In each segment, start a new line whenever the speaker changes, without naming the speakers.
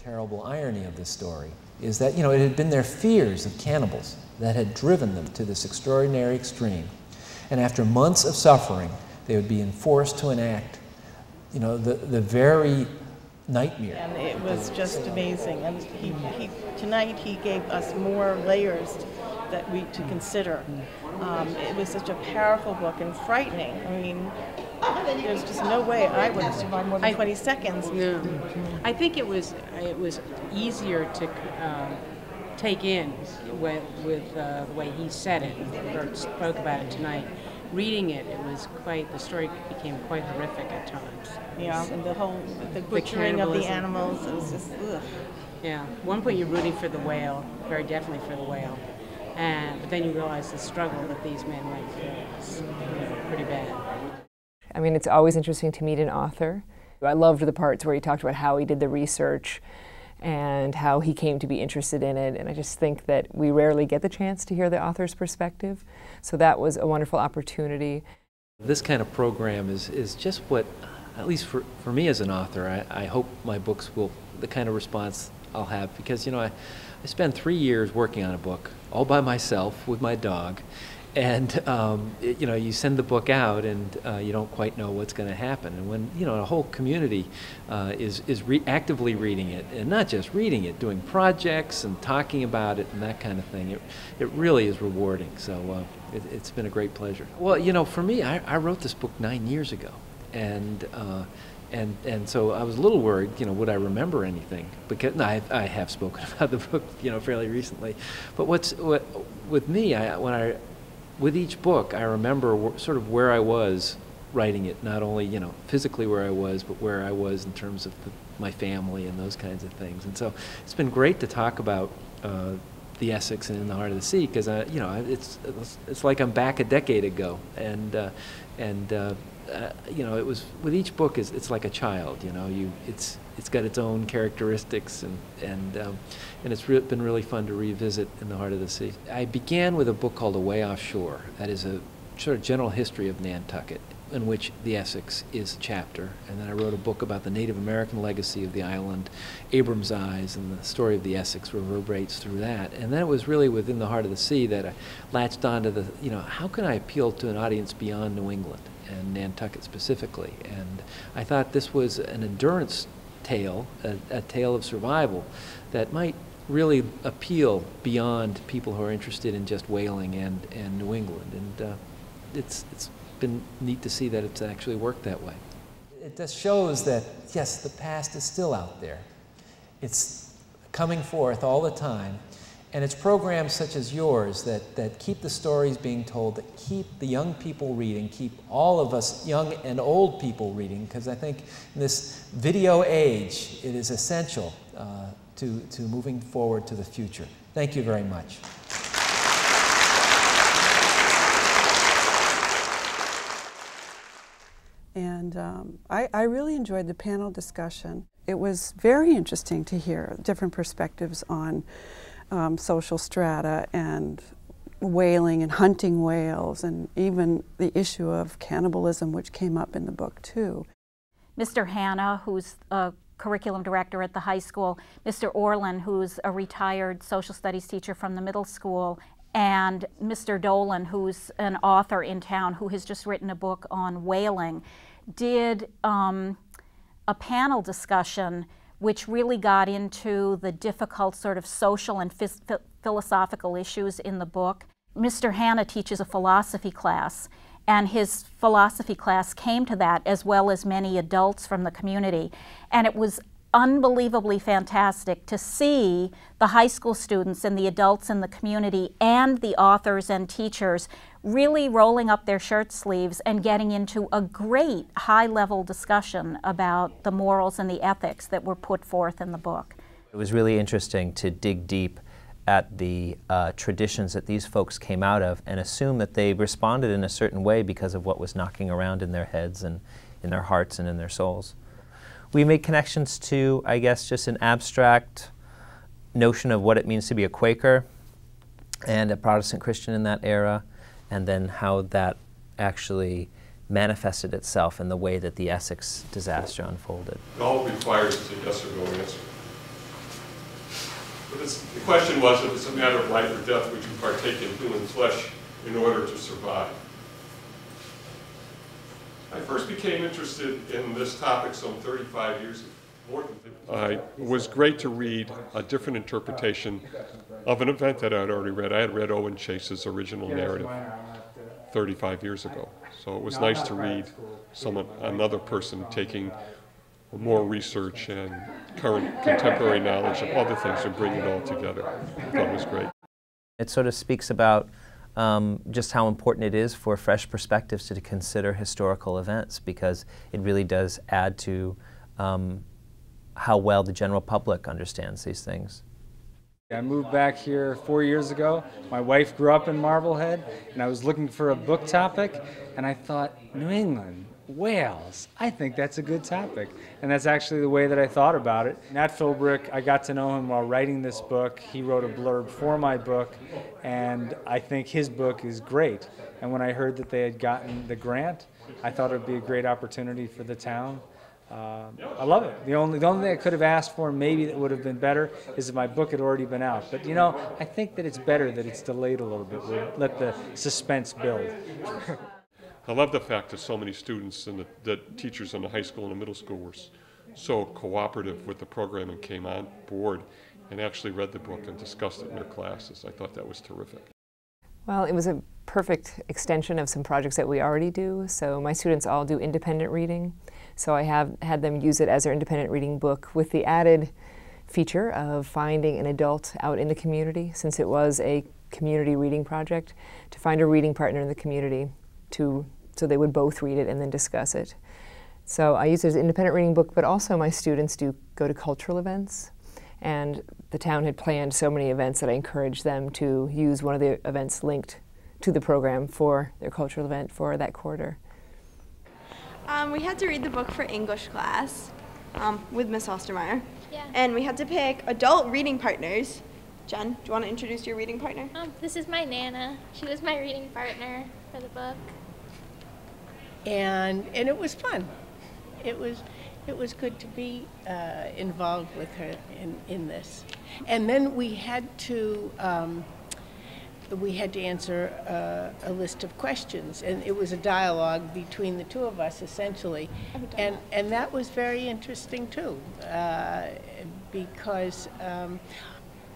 terrible irony of this story is that, it had been their fears of cannibals that had driven them to this extraordinary extreme. And after months of suffering, they would be forced to enact, the very nightmare.
And it was just amazing. And tonight he gave us more layers to consider. It was such a powerful book and frightening. I mean, there's just no way I would have survived more than 20 seconds.
No. I think it was easier to take in with the way he said it or spoke about it tonight. Reading it, the story became quite horrific at times.
Yeah, and the butchering of the animals, it was just, ugh.
Yeah, at one point you're rooting for the whale, very definitely for the whale. But then you realize the struggle that these men went through was pretty bad.
I mean, it's always interesting to meet an author. I loved the parts where he talked about how he did the research and how he came to be interested in it, and I just think that we rarely get the chance to hear the author's perspective, so that was a wonderful opportunity.
This kind of program is just what, at least for me as an author, I hope my books will, the kind of response I'll have, because I spent 3 years working on a book all by myself with my dog, and you send the book out and you don't quite know what's going to happen. And when a whole community is actively reading it, and not just reading it, doing projects and talking about it and that kind of thing, it really is rewarding. So it's been a great pleasure. Well, for me, I wrote this book 9 years ago, and so I was a little worried, would I remember anything? Because I have spoken about the book, fairly recently. But with me, with each book, I remember sort of where I was writing it, not only, physically where I was, but where I was in terms of my family and those kinds of things. And so it's been great to talk about the Essex and In the Heart of the Sea, because, it's like I'm back a decade ago. And it was, with each book, it's like a child, it's got its own characteristics, and it's been really fun to revisit In the Heart of the Sea. I began with a book called Away Offshore. That is a sort of general history of Nantucket, in which the Essex is a chapter. And then I wrote a book about the Native American legacy of the island, Abram's Eyes, and the story of the Essex reverberates through that. And then it was really within the Heart of the Sea that I latched onto how can I appeal to an audience beyond New England and Nantucket specifically? And I thought this was an endurance tale, a tale of survival that might really appeal beyond people who are interested in just whaling and New England. And it's been neat to see that it's actually worked that way. It just shows that, yes, the past is still out there. It's coming forth all the time. And it's programs such as yours that keep the stories being told, that keep the young people reading, keep all of us young and old people reading, because I think in this video age, it is essential to moving forward to the future. Thank you very much.
And I really enjoyed the panel discussion. It was very interesting to hear different perspectives on social strata and whaling and hunting whales, and even the issue of cannibalism, which came up in the book too.
Mr. Hanna, who's a curriculum director at the high school, Mr. Orland, who's a retired social studies teacher from the middle school, and Mr. Dolan, who's an author in town who has just written a book on whaling, did a panel discussion which really got into the difficult sort of social and philosophical issues in the book. Mr. Hanna teaches a philosophy class, and his philosophy class came to that, as well as many adults from the community. And it was unbelievably fantastic to see the high school students and the adults in the community and the authors and teachers really rolling up their shirt sleeves and getting into a great high-level discussion about the morals and the ethics that were put forth in the book.
It was really interesting to dig deep at the traditions that these folks came out of and assume that they responded in a certain way because of what was knocking around in their heads and in their hearts and in their souls. We made connections to, I guess, just an abstract notion of what it means to be a Quaker and a Protestant Christian in that era, and then how that actually manifested itself in the way that the Essex disaster unfolded.
It all requires a yes or no answer. The question was, if it's a matter of life or death, would you partake in human flesh in order to survive? I first became interested in this topic some 35 years ago. It was great to read a different interpretation of an event that I'd already read. I had read Owen Chase's original narrative 35 years ago. So it was nice to read another person taking more research and current contemporary knowledge of other things and bring it all together. I thought it was great.
It sort of speaks about just how important it is for fresh perspectives to consider historical events, because it really does add to how well the general public understands these things.
I moved back here 4 years ago. My wife grew up in Marblehead, and I was looking for a book topic, and I thought, New England, Wales, I think that's a good topic. And that's actually the way that I thought about it. Nat Philbrick, I got to know him while writing this book. He wrote a blurb for my book, and I think his book is great. And when I heard that they had gotten the grant, I thought it would be a great opportunity for the town. I love it. The only thing I could have asked for, maybe that would have been better, is if my book had already been out. But you know, I think that it's better that it's delayed a little bit. We'll let the suspense build.
I love the fact that so many students and the teachers in the high school and the middle school were so cooperative with the program and came on board and actually read the book and discussed it in their classes. I thought that was terrific.
Well, it was a perfect extension of some projects that we already do. So my students all do independent reading. So I have had them use it as their independent reading book with the added feature of finding an adult out in the community, since it was a community reading project, to find a reading partner in the community so they would both read it and then discuss it. So I use it as an independent reading book, but also my students do go to cultural events. And the town had planned so many events that I encouraged them to use one of the events linked to the program for their cultural event for that quarter.
We had to read the book for English class with Miss Ostermeyer.
Yeah.
And we had to pick adult reading partners. Jen, do you want to introduce your reading partner?
This is my Nana. She was my reading partner for the book.
And it was fun. It was good to be involved with her in this. And then we had to answer a list of questions, and it was a dialogue between the two of us essentially, and that was very interesting too, because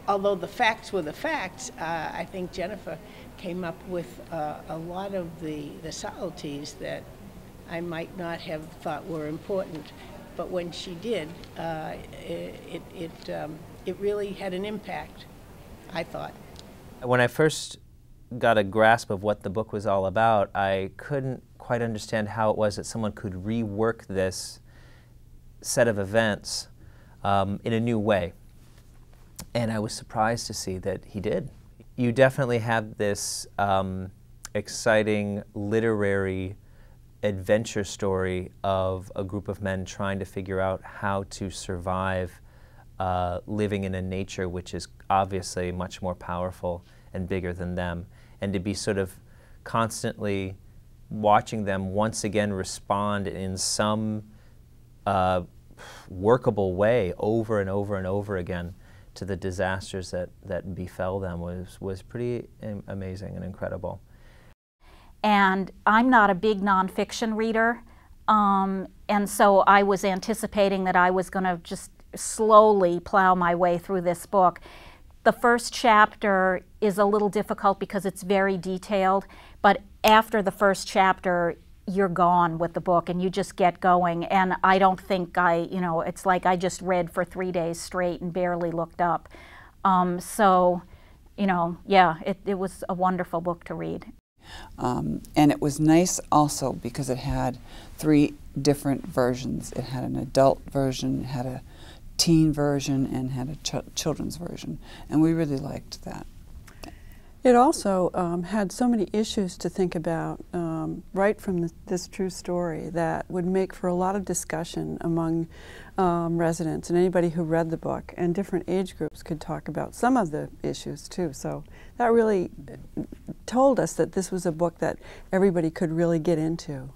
although the facts were the facts, I think Jennifer came up with a lot of the subtleties that I might not have thought were important, but when she did, it really had an impact, I thought.
When I first got a grasp of what the book was all about, I couldn't quite understand how it was that someone could rework this set of events in a new way. And I was surprised to see that he did. You definitely have this exciting literary adventure story of a group of men trying to figure out how to survive living in a nature which is obviously much more powerful and bigger than them, and to be sort of constantly watching them once again respond in some workable way over and over and over again to the disasters that befell them was pretty amazing and incredible.
And I'm not a big nonfiction reader, and so I was anticipating that I was going to just slowly plow my way through this book. The first chapter is a little difficult because it's very detailed, but after the first chapter, you're gone with the book and you just get going. And I don't think it's like I just read for 3 days straight and barely looked up. Yeah, it was a wonderful book to read.
And it was nice also because it had 3 different versions. It had an adult version, it had a teen version, and had a children's version. And we really liked that.
It also had so many issues to think about right from this true story that would make for a lot of discussion among residents and anybody who read the book, and different age groups could talk about some of the issues too. So that really told us that this was a book that everybody could really get into.